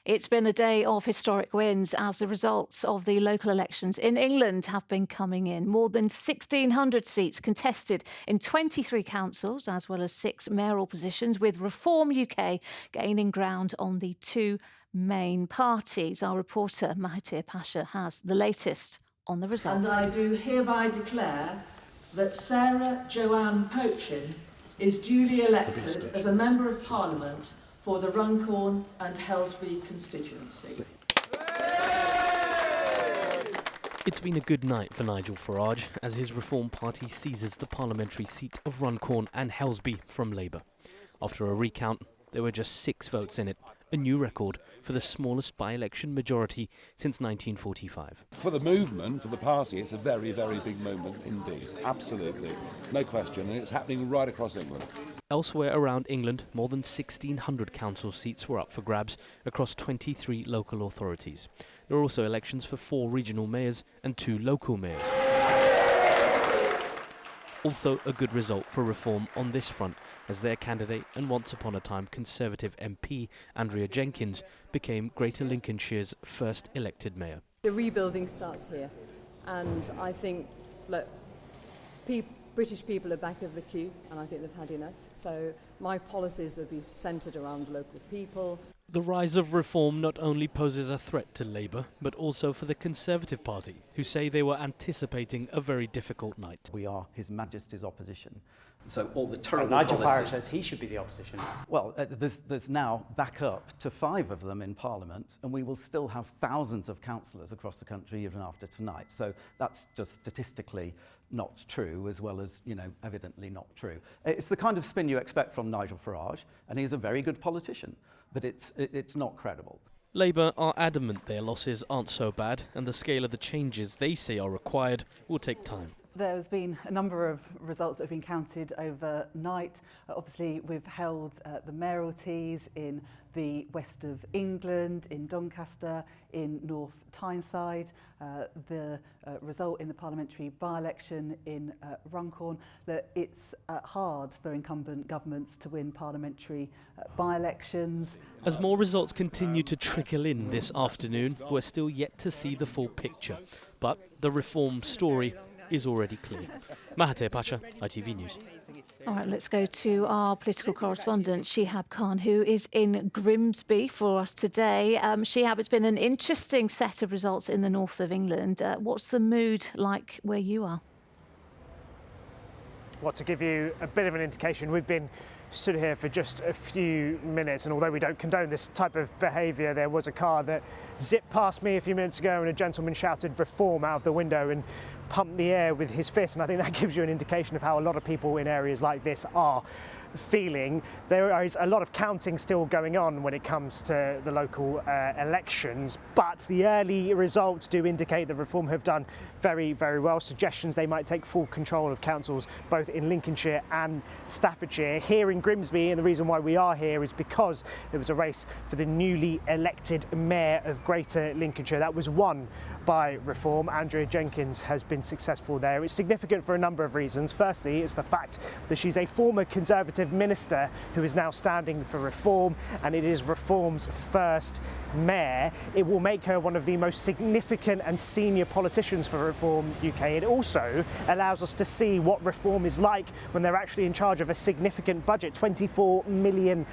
It's been a day of historic wins as the results of the local elections in England have been coming in. More than 1,600 seats contested in 23 councils, as well as 6 mayoral positions, with Reform UK gaining ground on the 2 main parties. Our reporter Mahatir Pasha has the latest on the results. And I do hereby declare that Sarah Joanne Pochin is duly elected as a Member of Parliament for the Runcorn and Helsby constituency. It's been a good night for Nigel Farage as his Reform Party seizes the parliamentary seat of Runcorn and Helsby from Labour. After a recount, there were just 6 votes in it, a new record for the smallest by-election majority since 1945. For the movement, for the party, it's a very, very big moment indeed. Absolutely. No question. And it's happening right across England. Elsewhere around England, more than 1,600 council seats were up for grabs across 23 local authorities. There are also elections for 4 regional mayors and 2 local mayors. Also a good result for Reform on this front, as their candidate and once upon a time Conservative MP, Andrea Jenkins, became Greater Lincolnshire's first elected mayor. The rebuilding starts here, and I think, look, British people are back of the queue, and I think they've had enough. So my policies will be centred around local people. The rise of Reform not only poses a threat to Labour, but also for the Conservative Party, who say they were anticipating a very difficult night. We are His Majesty's opposition. So all the terrible Nigel policies... Farage says he should be the opposition. Well, there's now back up to 5 of them in Parliament, and we will still have thousands of councillors across the country even after tonight. So that's just statistically not true, as well as, evidently not true. It's the kind of spin you expect from Nigel Farage, and he's a very good politician, but it's not credible. Labour are adamant their losses aren't so bad, and the scale of the changes they say are required will take time. There's been a number of results that have been counted overnight. Obviously, we've held the mayoralties in the west of England, in Doncaster, in North Tyneside, the result in the parliamentary by-election in Runcorn. It's hard for incumbent governments to win parliamentary by-elections. As more results continue to trickle in this afternoon, we're still yet to see the full picture. But the Reform story is already clear. Mahatir Pasha, ITV News. All right, let's go to our political correspondent, Shihab Khan, who is in Grimsby for us today. Shihab, it's been an interesting set of results in the north of England. What's the mood like where you are? Well, to give you a bit of an indication, we've been stood here for just a few minutes, and although we don't condone this type of behaviour, there was a car that zipped past me a few minutes ago and a gentleman shouted Reform out of the window and pumped the air with his fist, and I think that gives you an indication of how a lot of people in areas like this are feeling. There is a lot of counting still going on when it comes to the local elections, but the early results do indicate that Reform have done very, very well. Suggestions they might take full control of councils both in Lincolnshire and Staffordshire. Here in Grimsby, and the reason why we are here is because there was a race for the newly elected Mayor of Greater Lincolnshire. That was won by Reform. Andrea Jenkins has been successful there. It's significant for a number of reasons. Firstly, it's the fact that she's a former Conservative minister who is now standing for Reform, and it is Reform's first mayor. It will make her one of the most significant and senior politicians for Reform UK. It also allows us to see what Reform is like when they're actually in charge of a significant budget, £24 million.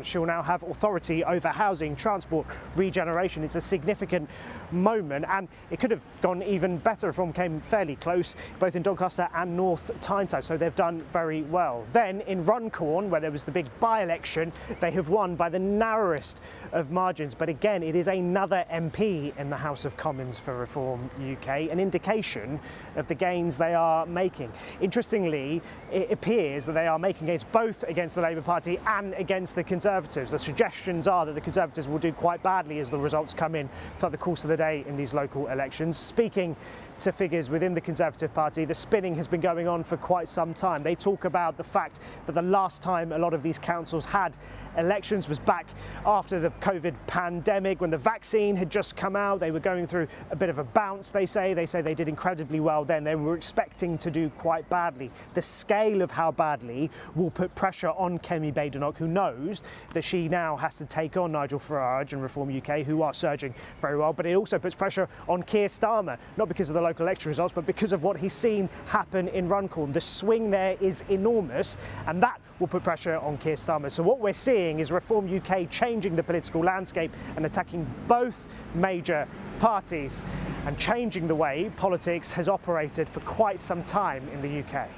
She'll now have authority over housing, transport, regeneration. It's a significant moment, and it could have gone even better. Reform came fairly close, both in Doncaster and North Tyneside, so they've done very well. Then in Runcorn, where there was the big by-election, they have won by the narrowest of margins, but again, it is another MP in the House of Commons for Reform UK, an indication of the gains they are making. Interestingly, it appears that they are making gains both against the Labour Party and against the Conservatives. The suggestions are that the Conservatives will do quite badly as the results come in throughout the course of the day in these local elections. Speaking to figures within the Conservative Party, the spinning has been going on for quite some time. They talk about the fact that the last time a lot of these councils had elections was back after the COVID pandemic, when the vaccine had just come out. They were going through a bit of a bounce, they say. They say they did incredibly well then. They were expecting to do quite badly. The scale of how badly will put pressure pressure on Kemi Badenoch, who knows that she now has to take on Nigel Farage and Reform UK, who are surging very well. But it also puts pressure on Keir Starmer, not because of the local election results, but because of what he's seen happen in Runcorn. The swing there is enormous, and that will put pressure on Keir Starmer. So what we're seeing is Reform UK changing the political landscape and attacking both major parties and changing the way politics has operated for quite some time in the UK.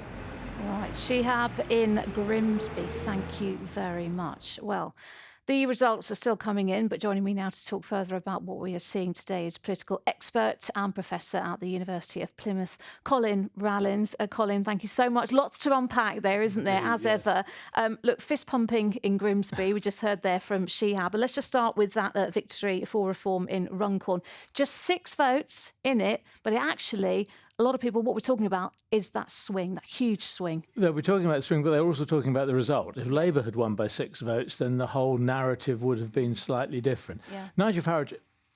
Right, Shihab in Grimsby, thank you very much. Well, the results are still coming in, but joining me now to talk further about what we are seeing today is political expert and professor at the University of Plymouth, Colin Rallins. Colin, thank you so much. Lots to unpack there, isn't there, as ever. Look, fist pumping in Grimsby, we just heard there from Shihab. But let's just start with that victory for reform in Runcorn. Just 6 votes in it, but it actually, a lot of people, what we're talking about is that swing, that huge swing. We're talking about swing, but they're also talking about the result. If Labour had won by 6 votes, then the whole narrative would have been slightly different. Yeah. Nigel Farage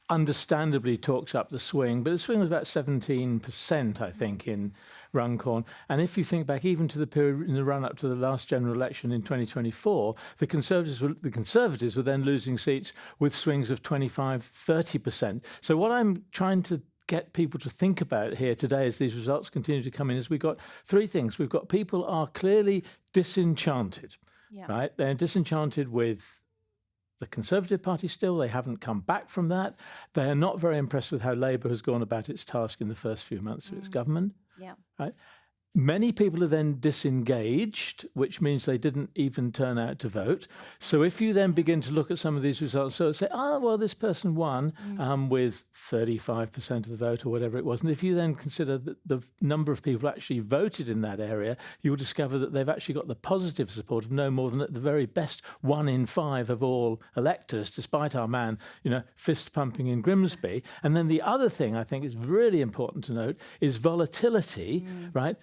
understandably talks up the swing, but the swing was about 17%, I think, in Runcorn. And if you think back even to the period in the run-up to the last general election in 2024, the Conservatives were then losing seats with swings of 25-30%. So what I'm trying to get people to think about here today as these results continue to come in is we've got 3 things. We've got people are clearly disenchanted, right? They're disenchanted with the Conservative Party still. They haven't come back from that. They are not very impressed with how Labour has gone about its task in the first few months of its government, right? Many people are then disengaged, which means they didn't even turn out to vote. So if you then begin to look at some of these results, so say, well, this person won with 35% of the vote or whatever it was. And if you then consider that the number of people actually voted in that area, you will discover that they've actually got the positive support of no more than at the very best 1 in 5 of all electors, despite our man, fist pumping in Grimsby. And then the other thing I think is really important to note is volatility, right?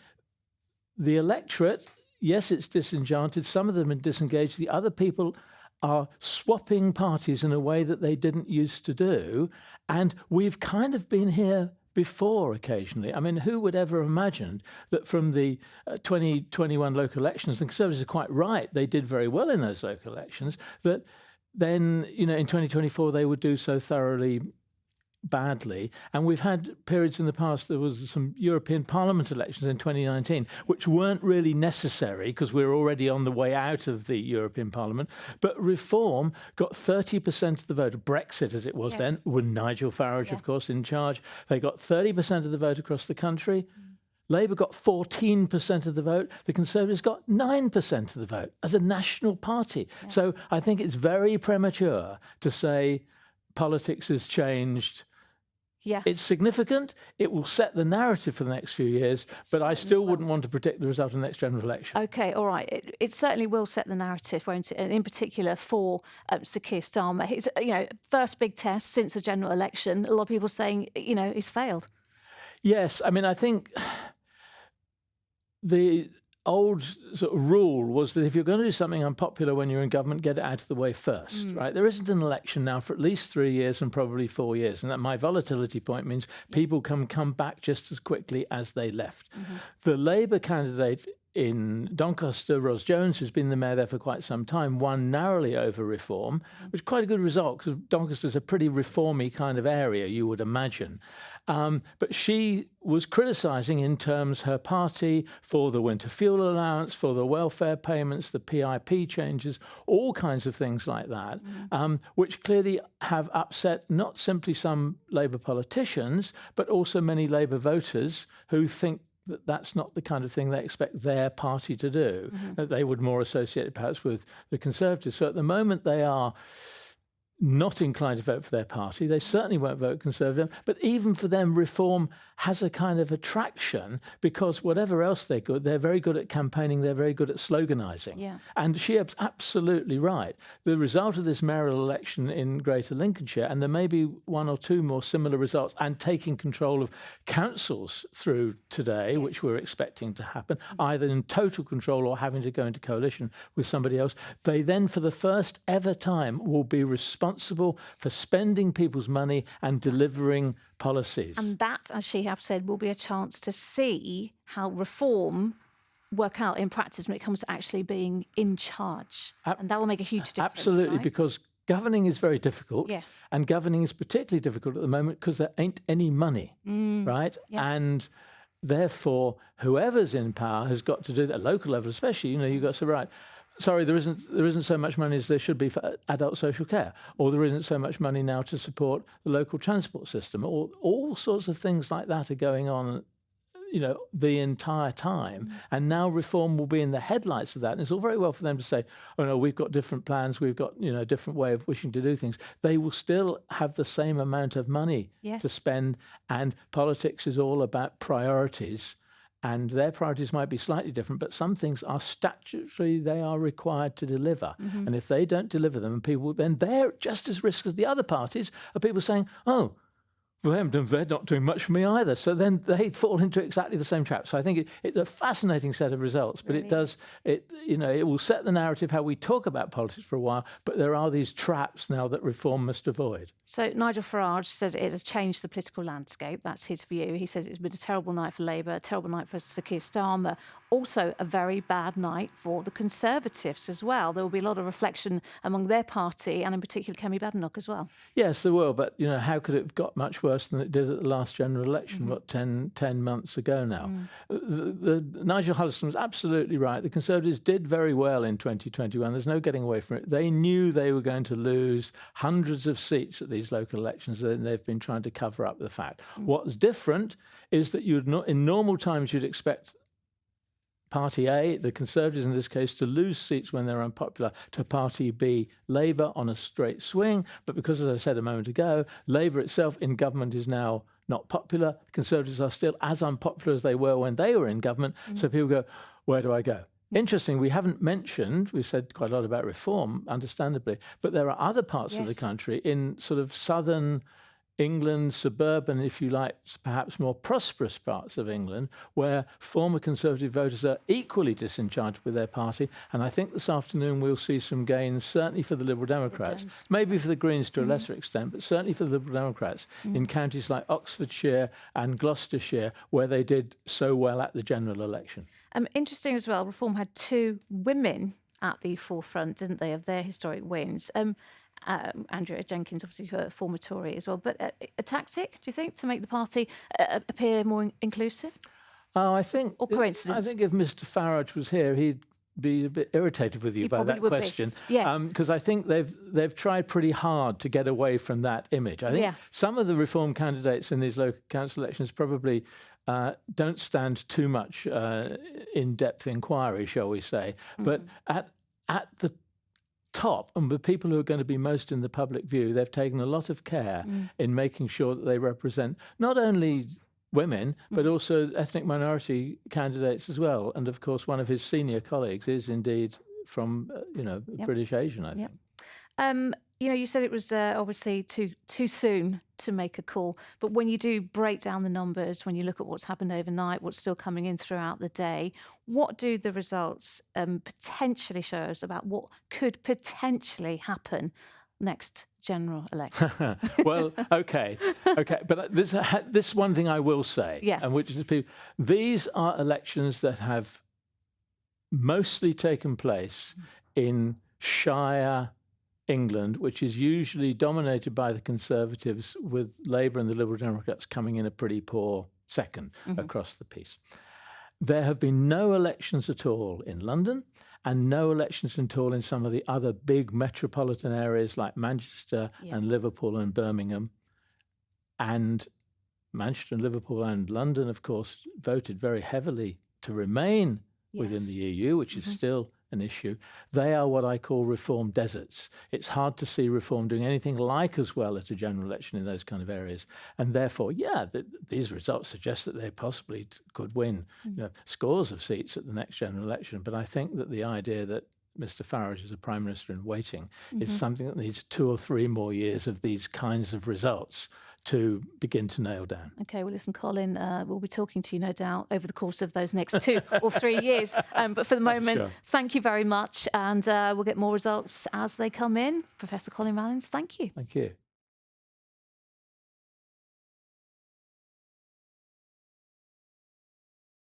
The electorate, yes, it's disenchanted. Some of them are disengaged. The other people are swapping parties in a way that they didn't used to do. And we've kind of been here before occasionally. I mean, who would ever imagine that from the 2021 local elections, the Conservatives are quite right, they did very well in those local elections, that then, in 2024 they would do so thoroughly badly. And we've had periods in the past, there was some European Parliament elections in 2019, which weren't really necessary because we were already on the way out of the European Parliament. But Reform got 30% of the vote, Brexit as it was then, with Nigel Farage, of course, in charge. They got 30% of the vote across the country. Labour got 14% of the vote. The Conservatives got 9% of the vote as a national party. So I think it's very premature to say politics has changed. It's significant. It will set the narrative for the next few years, but I still wouldn't want to predict the result of the next general election. OK, all right. It certainly will set the narrative, won't it? And in particular for Sir Keir Starmer. His, first big test since the general election. A lot of people saying, he's failed. Yes, I mean, I think the old sort of rule was that if you're going to do something unpopular when you're in government, get it out of the way first, right? There isn't an election now for at least 3 years and probably 4 years. And that my volatility point means people can come back just as quickly as they left. The Labour candidate in Doncaster, Ros Jones, who's been the mayor there for quite some time, won narrowly over Reform, which is quite a good result because Doncaster's a pretty reformy kind of area, you would imagine. But she was criticising in terms her party for the winter fuel allowance, for the welfare payments, the PIP changes, all kinds of things like that, which clearly have upset not simply some Labour politicians, but also many Labour voters who think that that's not the kind of thing they expect their party to do, that they would more associate it perhaps with the Conservatives. So at the moment they are not inclined to vote for their party. They certainly won't vote Conservative. But even for them, Reform has a kind of attraction because whatever else they're good, they're very good at campaigning, they're very good at sloganising. And she is absolutely right. The result of this mayoral election in Greater Lincolnshire, and there may be 1 or 2 more similar results, and taking control of councils through today, which we're expecting to happen, either in total control or having to go into coalition with somebody else, they then for the first ever time will be responsible for spending people's money and delivering policies. And that, as Shihab said, will be a chance to see how Reform work out in practice when it comes to actually being in charge. And that will make a huge difference. Absolutely, right? because governing is very difficult. Yes. And governing is particularly difficult at the moment because there ain't any money, right? Yeah. And therefore, whoever's in power has got to do that, at local level especially. You've got to say, right, sorry, there isn't so much money as there should be for adult social care, or there isn't so much money now to support the local transport system, or all sorts of things like that are going on, the entire time. And now reform will be in the headlights of that. And it's all very well for them to say, oh no, we've got different plans, we've got a different way of wishing to do things. They will still have the same amount of money to spend, and politics is all about priorities. And their priorities might be slightly different, but some things are statutory, they are required to deliver. And if they don't deliver them, then they're just as risk as the other parties of people saying, oh, well, they're not doing much for me either. So then they fall into exactly the same trap. So I think it's a fascinating set of results, but it will set the narrative how we talk about politics for a while, but there are these traps now that reform must avoid. So Nigel Farage says it has changed the political landscape. That's his view. He says it's been a terrible night for Labour, a terrible night for Sir Keir Starmer, also a very bad night for the Conservatives as well. There will be a lot of reflection among their party, and in particular Kemi Badenoch as well. Yes, there will, but how could it have got much worse than it did at the last general election, 10 months ago now? Nigel Huddleston was absolutely right. The Conservatives did very well in 2021. There's no getting away from it. They knew they were going to lose hundreds of seats at these local elections, and they've been trying to cover up the fact. What's different is that in normal times you'd expect Party A, the Conservatives in this case, to lose seats when they're unpopular to Party B, Labour, on a straight swing. But because, as I said a moment ago, Labour itself in government is now not popular. The Conservatives are still as unpopular as they were when they were in government. So people go, where do I go? Interesting, we haven't mentioned, we've said quite a lot about reform, understandably, but there are other parts of the country in sort of southern England, suburban, if you like, perhaps more prosperous parts of England, where former Conservative voters are equally disenchanted with their party. And I think this afternoon we'll see some gains, certainly for the Liberal Democrats, maybe for the Greens to a lesser extent, but certainly for the Liberal Democrats in counties like Oxfordshire and Gloucestershire, where they did so well at the general election. Interesting as well, Reform had 2 women at the forefront, didn't they, of their historic wins. Andrea Jenkins, obviously a former Tory as well, but a tactic, do you think, to make the party appear more inclusive? I think, or coincidence? I think if Mr. Farage was here, he'd be a bit irritated with you by that question. Yes. Because I think they've tried pretty hard to get away from that image. I think some of the Reform candidates in these local council elections probably don't stand too much in-depth inquiry, shall we say. But at the top, and the people who are going to be most in the public view, they've taken a lot of care in making sure that they represent not only women, but also ethnic minority candidates as well. And of course, one of his senior colleagues is indeed from, British Asian, I think. You said it was obviously too soon to make a call, but when you do break down the numbers, when you look at what's happened overnight, what's still coming in throughout the day, what do the results potentially show us about what could potentially happen next general election? Well, okay, but this one thing I will say, and which is these are elections that have mostly taken place in shire England, which is usually dominated by the Conservatives, with Labour and the Liberal Democrats coming in a pretty poor second across the piece. There have been no elections at all in London, and no elections at all in some of the other big metropolitan areas like Manchester and Liverpool and Birmingham. And Manchester and Liverpool and London, of course, voted very heavily to remain within the EU, which is still an issue. They are what I call reform deserts. It's hard to see reform doing anything like as well at a general election in those kind of areas. And therefore, these results suggest that they possibly could win scores of seats at the next general election. But I think that the idea that Mr. Farage is a Prime Minister in waiting is something that needs 2 or 3 more years of these kinds of results to begin to nail down. OK, well, listen, Colin, we'll be talking to you, no doubt, over the course of those next 2 or 3 years. But for the moment, thank you very much. And we'll get more results as they come in. Professor Colin Mallins, thank you. Thank you.